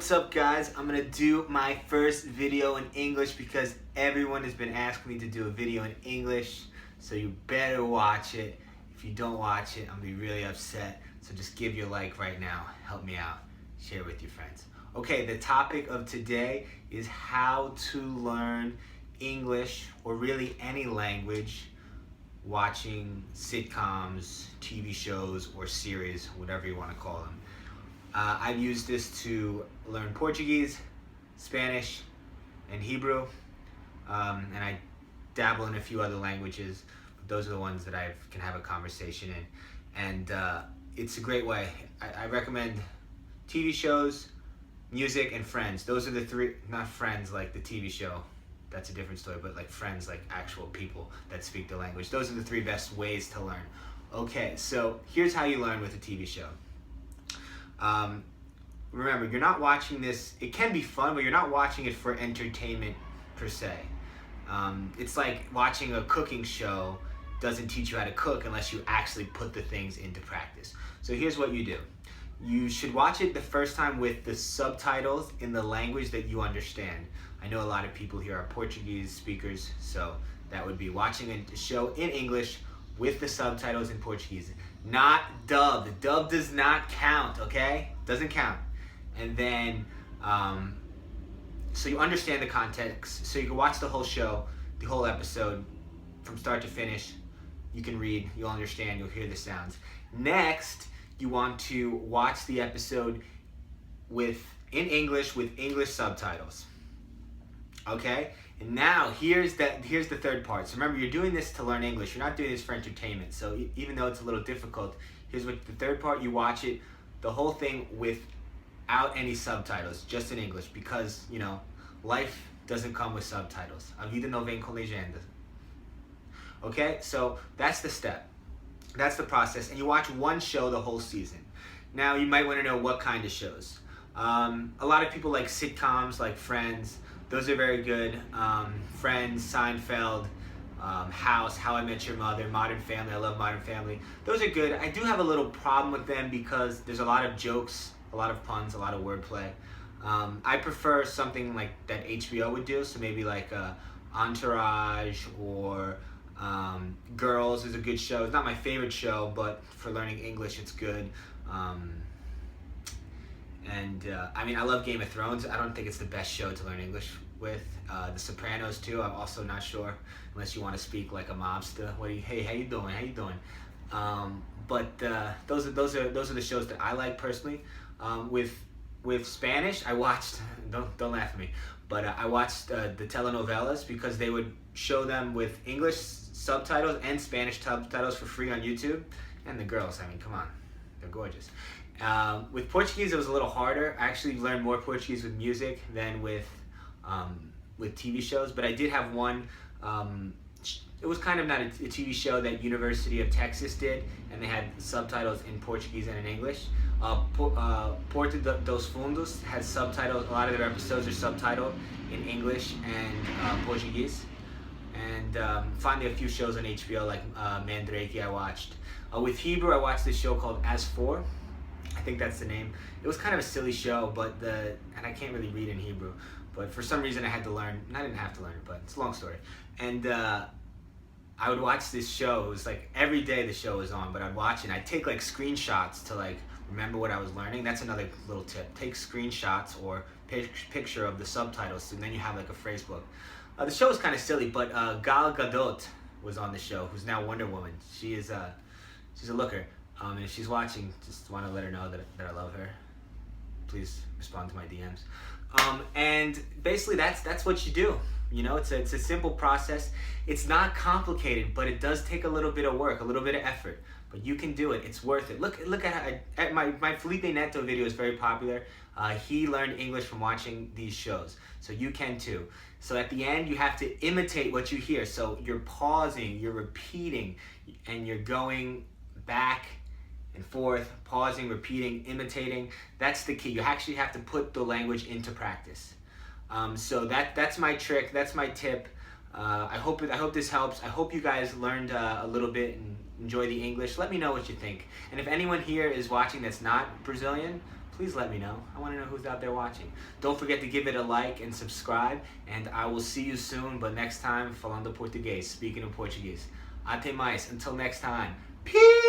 What's up, guys? I'm gonna do my first video in English because everyone has been asking me to do a video in English, so you better watch it. If you don't watch it, I'm gonna be really upset, so just give your like right now. Help me out. Share with your friends. Okay, the topic of today is how to learn English, or really any language, watching sitcoms, TV shows, or series, whatever you want to call them. I've used this to learn Portuguese, Spanish, and Hebrew, and I dabble in a few other languages, but those are the ones that I can have a conversation in, and it's a great way. I recommend TV shows, music, and Friends. Those are the three, not Friends like the TV show, that's a different story, but like Friends, like actual people that speak the language. Those are the three best ways to learn. Okay, so here's how you learn with a TV show. Remember, you're not watching this, it can be fun, but you're not watching it for entertainment per se. It's like watching a cooking show doesn't teach you how to cook unless you actually put the things into practice. So here's what you do. You should watch it the first time with the subtitles in the language that you understand. I know a lot of people here are Portuguese speakers, so that would be watching a show in English with the subtitles in Portuguese. Not dubbed. Dubbed does not count, okay? Doesn't count. And then, so you understand the context, so you can watch the whole show, the whole episode, from start to finish. You can read, you'll understand, you'll hear the sounds. Next, you want to watch the episode in English with English subtitles. Okay? And now, here's the third part. So remember, you're doing this to learn English. You're not doing this for entertainment. So even though it's a little difficult, here's what the third part. You watch it, the whole thing without any subtitles, just in English. Because, you know, life doesn't come with subtitles. A vida não vem com legendas. Okay? So that's the step. That's the process. And you watch one show the whole season. Now, you might want to know what kind of shows. A lot of people like sitcoms, like Friends. Those are very good. Friends, Seinfeld, House, How I Met Your Mother, Modern Family. I love Modern Family. Those are good. I do have a little problem with them because there's a lot of jokes, a lot of puns, a lot of wordplay. I prefer something like that HBO would do, so maybe like Entourage or Girls is a good show. It's not my favorite show, but for learning English, it's good. I mean, I love Game of Thrones. I don't think it's the best show to learn English with. The Sopranos too. I'm also not sure, unless you want to speak like a mobster. Hey, how you doing? How you doing? Those are the shows that I like personally. With Spanish, I watched. Don't laugh at me. But I watched the telenovelas because they would show them with English subtitles and Spanish subtitles for free on YouTube. And the girls, I mean, come on, they're gorgeous. With Portuguese, it was a little harder. I actually learned more Portuguese with music than with TV shows. But I did have one. It was kind of not a TV show that University of Texas did, and they had subtitles in Portuguese and in English. Porta dos Fundos has subtitles. A lot of their episodes are subtitled in English and Portuguese. And finally, a few shows on HBO like Mandrake I watched. With Hebrew, I watched this show called As For. I think that's the name. It was kind of a silly show, and I can't really read in Hebrew, but for some reason I had to learn. I didn't have to learn it, but it's a long story. And I would watch this show. It was like every day the show was on, but I'd watch it and I'd take like screenshots to like remember what I was learning. That's another little tip. Take screenshots or picture of the subtitles, and then you have like a phrase book. The show was kind of silly, but Gal Gadot was on the show, who's now Wonder Woman. She's a looker. And if she's watching, just want to let her know that I love her. Please respond to my DMs. And basically, that's what you do. You know, it's a simple process. It's not complicated, but it does take a little bit of work, a little bit of effort. But you can do it. It's worth it. Look at my Felipe Neto video is very popular. He learned English from watching these shows, so you can too. So at the end, you have to imitate what you hear. So you're pausing, you're repeating, and you're going back and forth, pausing, repeating, imitating. That's the key. You actually have to put the language into practice. So that's my trick. That's my tip. I hope this helps. I hope you guys learned a little bit and enjoy the English. Let me know what you think. And if anyone here is watching that's not Brazilian, please let me know. I want to know who's out there watching. Don't forget to give it a like and subscribe, and I will see you soon, but next time, falando português, speaking in Portuguese. Até mais. Until next time. Peace!